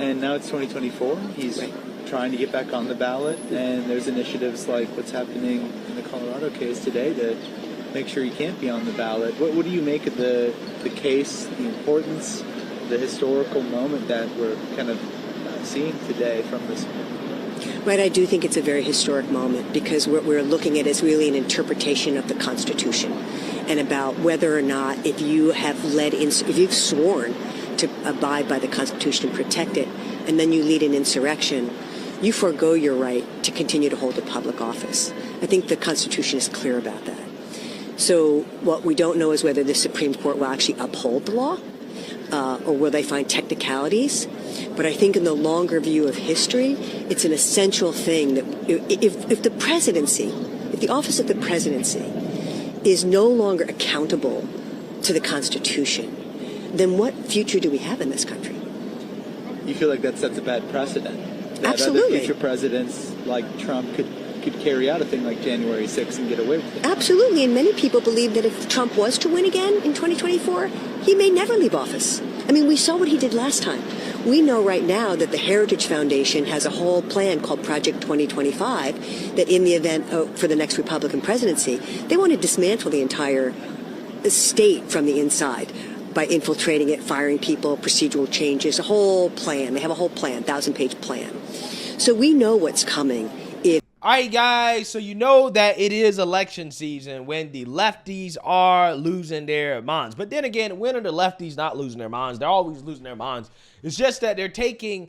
and now it's 2024. He's trying to get back on the ballot, and there's initiatives like what's happening in the Colorado case today to make sure he can't be on the ballot. What do you make of the case, the importance, the historical moment that we're kind of seeing today from this? Right, I do think it's a very historic moment because what we're looking at is really an interpretation of the Constitution and about whether or not if you have if you've sworn to abide by the Constitution and protect it, and then you lead an insurrection, you forego your right to continue to hold a public office. I think the Constitution is clear about that. So what we don't know is whether the Supreme Court will actually uphold the law or will they find technicalities. But I think in the longer view of history, it's an essential thing that if the presidency, if the office of the presidency is no longer accountable to the Constitution, then what future do we have in this country? You feel like that sets a bad precedent? That Absolutely. Other future presidents like Trump could carry out a thing like January 6th and get away with it? Absolutely, and many people believe that if Trump was to win again in 2024, he may never leave office. I mean, we saw what he did last time. We know right now that the Heritage Foundation has a whole plan called Project 2025 that in the event for the next Republican presidency, they want to dismantle the entire state from the inside by infiltrating it, firing people, procedural changes, a whole plan. They have a whole plan, 1,000-page plan. So we know what's coming. All right, guys, so you know that it is election season when the lefties are losing their minds. But then again, when are the lefties not losing their minds? They're always losing their minds. It's just that they're taking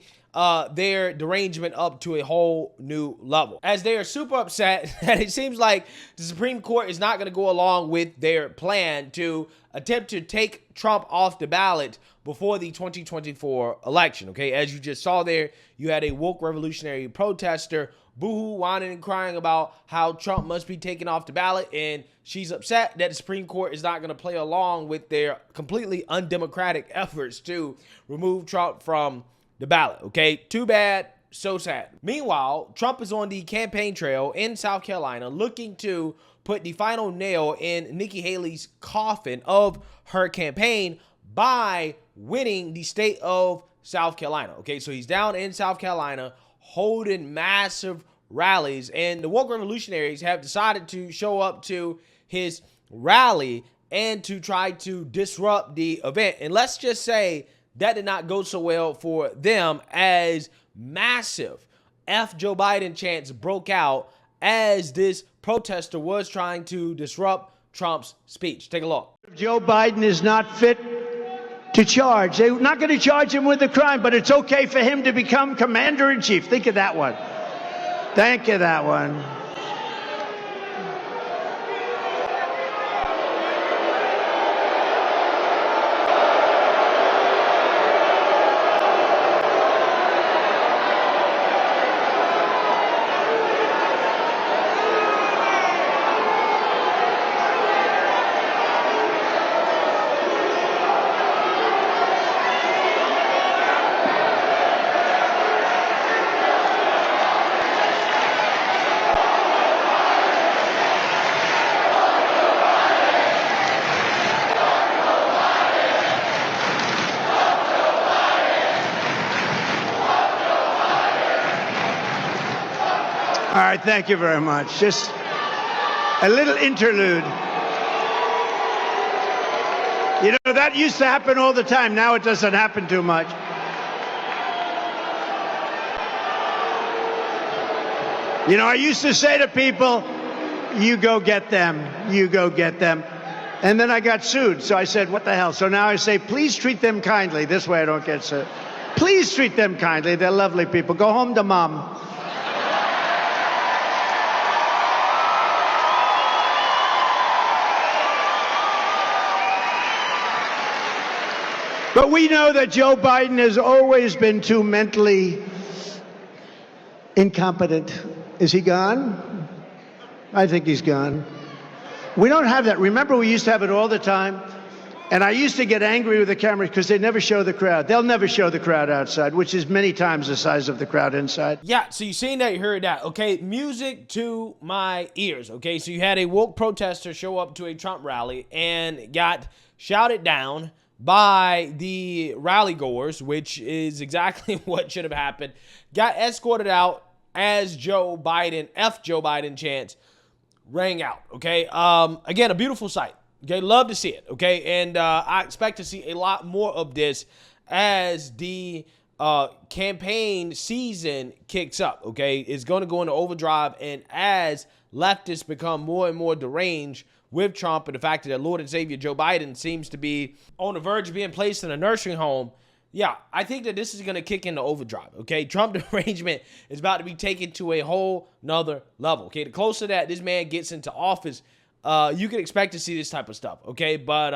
their derangement up to a whole new level. As they are super upset that it seems like the Supreme Court is not going to go along with their plan to attempt to take Trump off the ballot before the 2024 election, okay? As you just saw there, you had a woke revolutionary protester boohoo, whining and crying about how Trump must be taken off the ballot, and she's upset that the Supreme Court is not going to play along with their completely undemocratic efforts to remove Trump from the ballot, okay? Too bad, so sad. Meanwhile, Trump is on the campaign trail in South Carolina looking to put the final nail in Nikki Haley's coffin of her campaign by winning the state of South Carolina, okay? So he's down in South Carolina holding massive rallies, and the woke revolutionaries have decided to show up to his rally and to try to disrupt the event. And let's just say that did not go so well for them, as massive F Joe Biden chants broke out as this protester was trying to disrupt Trump's speech. Take a look. Joe Biden is not fit to charge. They're not going to charge him with a crime, but it's okay for him to become commander-in-chief. Think of that one. Thank you, that one. All right, thank you very much. Just a little interlude. You know, that used to happen all the time. Now it doesn't happen too much. You know, I used to say to people, you go get them, you go get them. And then I got sued, so I said, what the hell? So now I say, please treat them kindly. This way I don't get sued. Please treat them kindly. They're lovely people. Go home to mom. But we know that Joe Biden has always been too mentally incompetent. Is he gone? I think he's gone. We don't have that. Remember, we used to have it all the time? And I used to get angry with the cameras because they never show the crowd. They'll never show the crowd outside, which is many times the size of the crowd inside. Yeah, so you seen that, you heard that. Okay, music to my ears. Okay, so you had a woke protester show up to a Trump rally and got shouted down by the rally goers, which is exactly what should have happened. Got escorted out as Joe Biden chants rang out. Okay. Again, a beautiful sight. Okay. Love to see it. Okay. And I expect to see a lot more of this as the campaign season kicks up. Okay. It's going to go into overdrive. And as leftists become more and more deranged with Trump and the fact that their Lord and Savior Joe Biden seems to be on the verge of being placed in a nursing home, yeah, I think that this is going to kick into overdrive, okay? Trump derangement is about to be taken to a whole nother level, okay? The closer that this man gets into office, you can expect to see this type of stuff, okay? But,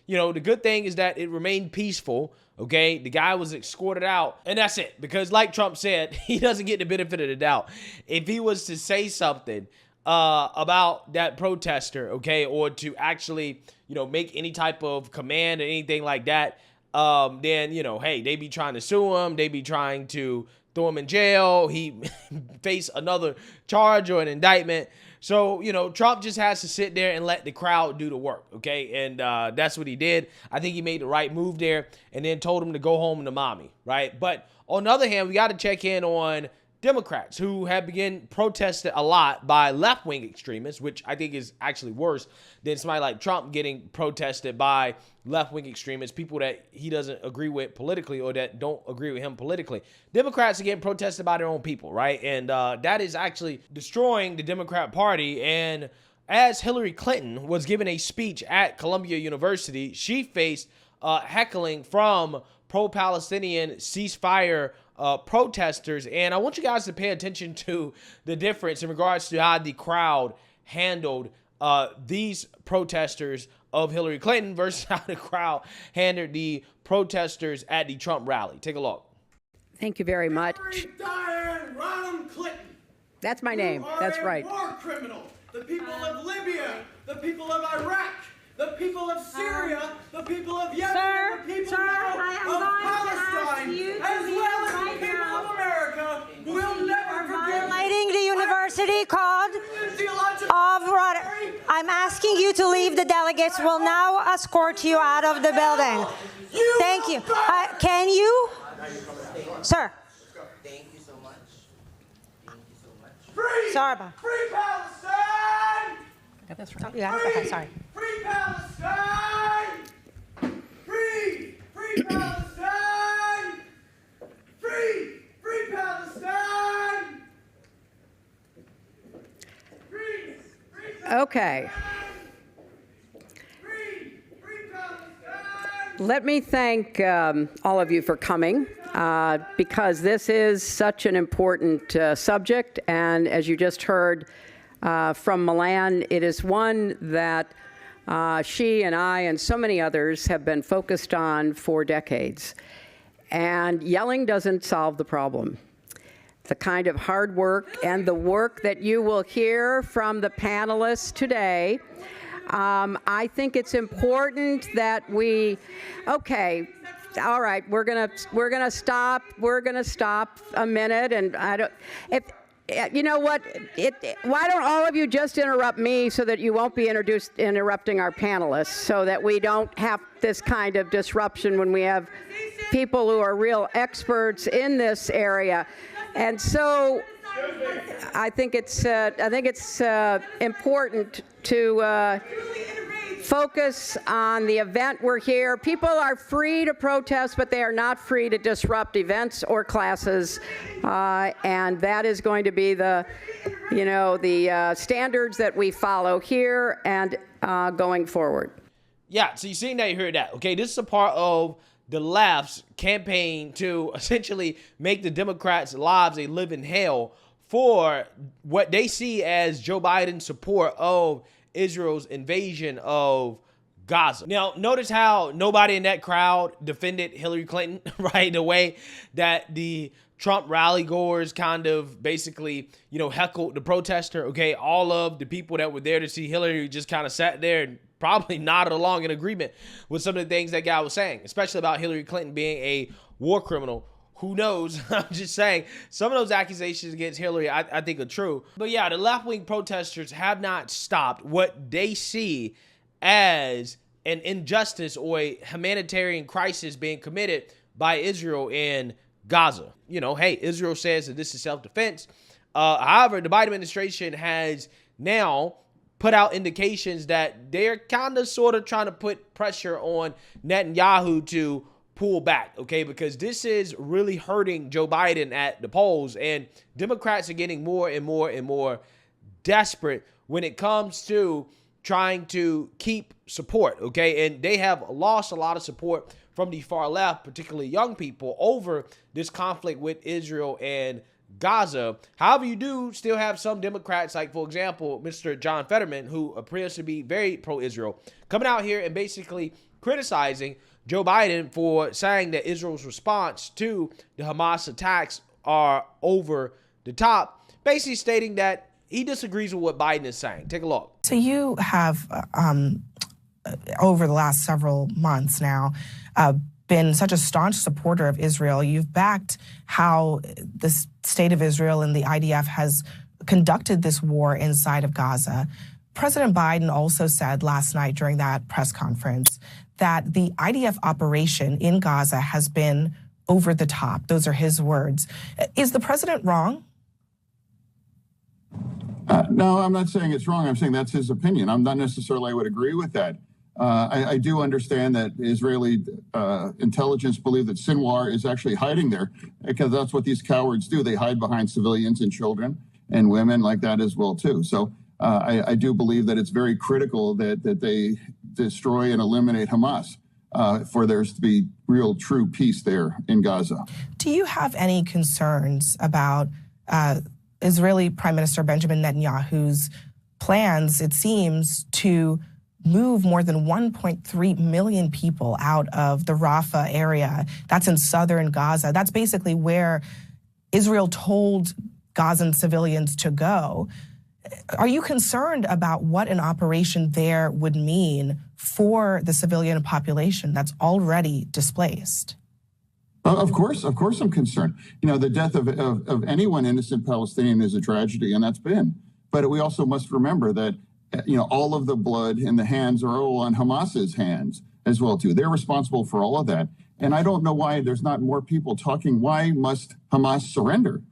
the good thing is that it remained peaceful, okay? The guy was escorted out, and that's it. Because like Trump said, he doesn't get the benefit of the doubt. If he was to say something about that protester, okay, or to actually, make any type of command or anything like that, then, hey, they be trying to sue him. They be trying to throw him in jail. He face another charge or an indictment. So, Trump just has to sit there and let the crowd do the work, okay? And that's what he did. I think he made the right move there and then told him to go home to mommy, right? But on the other hand, we got to check in on Democrats who have begun protested a lot by left-wing extremists, which I think is actually worse than somebody like Trump getting protested by left-wing extremists, people that he doesn't agree with politically or that don't agree with him politically. Democrats are getting protested by their own people, right? And that is actually destroying the Democrat Party. And as Hillary Clinton was giving a speech at Columbia University, she faced heckling from pro-Palestinian ceasefire protesters. And I want you guys to pay attention to the difference in regards to how the crowd handled these protesters of Hillary Clinton versus how the crowd handled the protesters at the Trump rally. Take a look. Thank you very much. Diane Ronald Clinton. That's my name. That's right. War criminal. The people of Libya, the people of Iraq, the people of Syria, the people of Yemen, the people of Palestine, as well as the people of America will never forgive. Violating the university code of I'm asking you to leave. The delegates will now escort you out of the building. Thank you. Can you? Sir. Thank you so much. Thank you so much. Free! Sorry. Free Palestine! Got this right. You got it? Okay, sorry. Free Palestine! Free! Free Palestine! Free! Free Palestine! Free! Free Palestine! Okay. Free! Free Palestine! Let me thank all of you for coming because this is such an important subject. And as you just heard from Milan, it is one that she and I and so many others have been focused on for decades. And yelling doesn't solve the problem. The kind of hard work and the work that you will hear from the panelists today, I think it's important that we, okay, all right, we're gonna stop a minute, and I don't, if, you know what, why don't all of you just interrupt me so that you won't be interrupting our panelists, so that we don't have this kind of disruption when we have people who are real experts in this area. And so I think it's important to focus on the event we're here. People are free to protest, but they are not free to disrupt events or classes, and that is going to be the standards that we follow here and going forward. Yeah, so you've seen that, you heard that. Okay, this is a part of the left's campaign to essentially make the Democrats' lives a living hell for what they see as Joe Biden's support of Israel's invasion of Gaza. Now, notice how nobody in that crowd defended Hillary Clinton, right? The way that the Trump rally goers kind of basically, heckled the protester, okay? All of the people that were there to see Hillary just kind of sat there and probably nodded along in agreement with some of the things that guy was saying, especially about Hillary Clinton being a war criminal. Who knows? I'm just saying some of those accusations against Hillary, I think are true. But yeah, the left-wing protesters have not stopped what they see as an injustice or a humanitarian crisis being committed by Israel in Gaza. You know, hey, Israel says that this is self-defense. However, the Biden administration has now put out indications that they're kind of sort of trying to put pressure on Netanyahu to pull back, okay? Because this is really hurting Joe Biden at the polls, and Democrats are getting more and more and more desperate when it comes to trying to keep support, okay? And they have lost a lot of support from the far left, particularly young people, over this conflict with Israel and Gaza. However, you do still have some Democrats, like, for example, Mr. John Fetterman, who appears to be very pro-Israel, coming out here and basically criticizing Joe Biden for saying that Israel's response to the Hamas attacks are over the top, basically stating that he disagrees with what Biden is saying. Take a look. So you have, over the last several months now, been such a staunch supporter of Israel. You've backed how the state of Israel and the IDF has conducted this war inside of Gaza. President Biden also said last night during that press conference that the IDF operation in Gaza has been over the top. Those are his words. Is the president wrong? No, I'm not saying it's wrong. I'm saying that's his opinion. I'm not necessarily, I would agree with that. I do understand that Israeli intelligence believe that Sinwar is actually hiding there, because that's what these cowards do. They hide behind civilians and children and women like that as well, too. So I do believe that it's very critical that they destroy and eliminate Hamas for there to be real, true peace there in Gaza. Do you have any concerns about Israeli Prime Minister Benjamin Netanyahu's plans, it seems, to move more than 1.3 million people out of the Rafah area? That's in southern Gaza. That's basically where Israel told Gazan civilians to go. Are you concerned about what an operation there would mean for the civilian population that's already displaced? Of course I'm concerned. You know, the death of anyone innocent Palestinian is a tragedy, and that's been. But we also must remember that, you know, all of the blood in the hands are all on Hamas's hands as well, too. They're responsible for all of that. And I don't know why there's not more people talking. Why must Hamas surrender?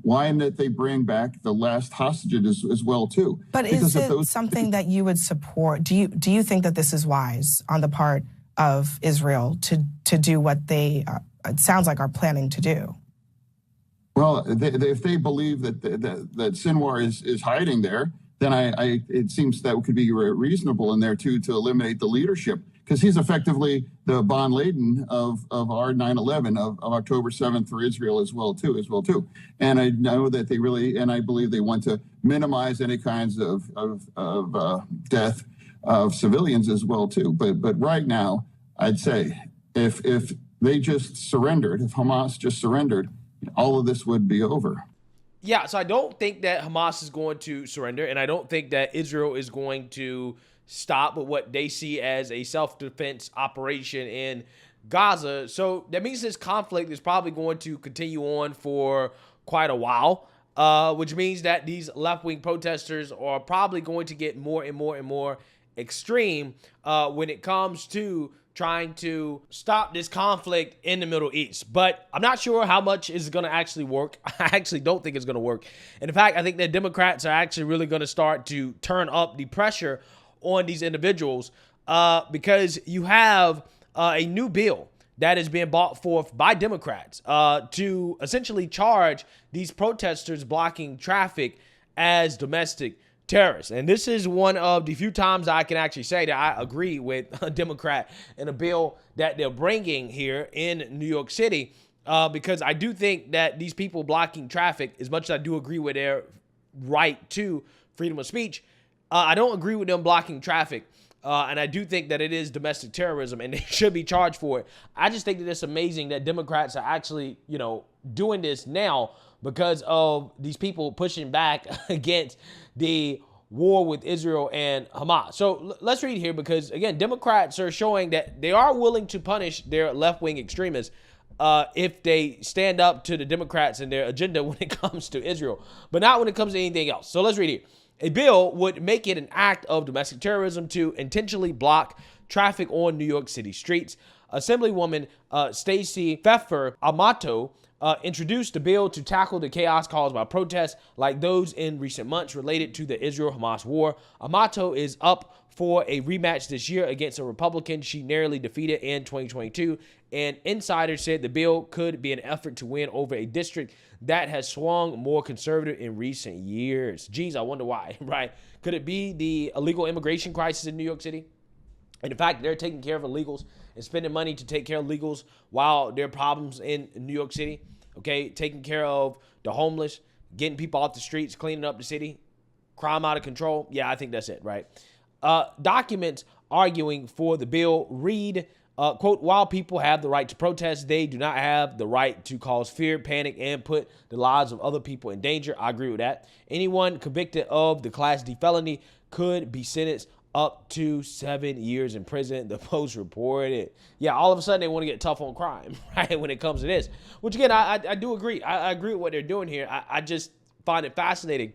Why not they bring back the last hostages as well, too? But is it something that you would support? Do you think that this is wise on the part of Israel to do what they, it sounds like, are planning to do? Well, if they believe that Sinwar is hiding there, then it seems that could be reasonable in there, too, to eliminate the leadership, because he's effectively the von Laden of our 9/11, of October 7th for Israel as well, too. And I know that they really, and I believe they want to minimize any kinds of death of civilians as well, too. But right now, I'd say if they just surrendered, if Hamas just surrendered, all of this would be over. Yeah, so I don't think that Hamas is going to surrender, and I don't think that Israel is going to stop with what they see as a self-defense operation in Gaza. So that means this conflict is probably going to continue on for quite a while, which means that these left-wing protesters are probably going to get more and more and more extreme when it comes to trying to stop this conflict in the Middle East. But I'm not sure how much is going to actually work. I actually don't think it's going to work. And in fact, I think that Democrats are actually really going to start to turn up the pressure on these individuals because you have a new bill that is being brought forth by Democrats to essentially charge these protesters blocking traffic as domestic terrorists. And this is one of the few times I can actually say that I agree with a Democrat in a bill that they're bringing here in New York City, because I do think that these people blocking traffic, as much as I do agree with their right to freedom of speech, I don't agree with them blocking traffic. And I do think that it is domestic terrorism and they should be charged for it. I just think that it's amazing that Democrats are actually, doing this now because of these people pushing back against the war with Israel and Hamas. So let's read here because, again, Democrats are showing that they are willing to punish their left-wing extremists if they stand up to the Democrats and their agenda when it comes to Israel, but not when it comes to anything else. So let's read here. A bill would make it an act of domestic terrorism to intentionally block traffic on New York City streets. Assemblywoman Stacey Pfeffer Amato introduced the bill to tackle the chaos caused by protests like those in recent months related to the Israel-Hamas war. Amato is up for a rematch this year against a Republican she narrowly defeated in 2022. And insiders said the bill could be an effort to win over a district that has swung more conservative in recent years. Geez, I wonder why, right? Could it be the illegal immigration crisis in New York City? And the fact that they're taking care of illegals and spending money to take care of illegals while there are problems in New York City, okay? Taking care of the homeless, getting people off the streets, cleaning up the city, crime out of control. Yeah, I think that's it, right? Documents arguing for the bill read, quote, while people have the right to protest, they do not have the right to cause fear, panic, and put the lives of other people in danger. I agree with that. Anyone convicted of the Class D felony could be sentenced up to 7 years in prison, the Post reported. Yeah, all of a sudden they want to get tough on crime, right, when it comes to this. Which, again, I do agree. I agree with what they're doing here. I just find it fascinating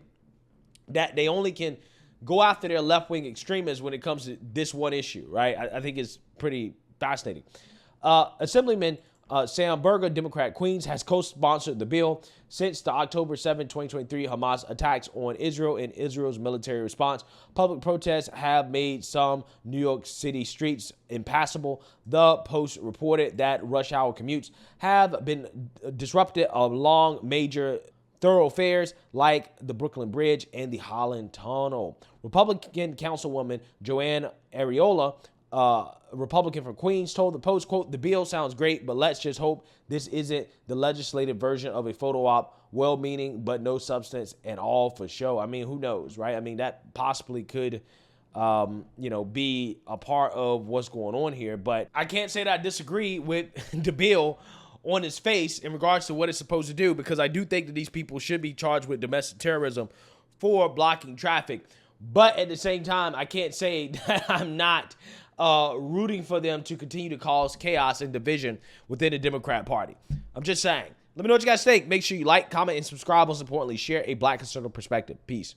that they only can go after their left-wing extremists when it comes to this one issue, right? I think it's pretty fascinating. Assemblyman Sam Berger, Democrat Queens, has co-sponsored the bill since the October 7, 2023 Hamas attacks on Israel and Israel's military response. Public protests have made some New York City streets impassable. The Post reported that rush hour commutes have been disrupted along major thoroughfares like the Brooklyn Bridge and the Holland Tunnel. Republican Councilwoman Joanne Areola, Republican from Queens, told the Post, quote, the bill sounds great, but let's just hope this isn't the legislative version of a photo op, well-meaning but no substance and all for show. I mean, who knows, right? I mean, that possibly could, be a part of what's going on here, but I can't say that I disagree with the bill on its face in regards to what it's supposed to do, because I do think that these people should be charged with domestic terrorism for blocking traffic. But at the same time, I can't say that I'm not rooting for them to continue to cause chaos and division within the Democrat Party. I'm just saying. Let me know what you guys think. Make sure you like, comment, and subscribe. Most importantly, share a Black conservative perspective. Peace.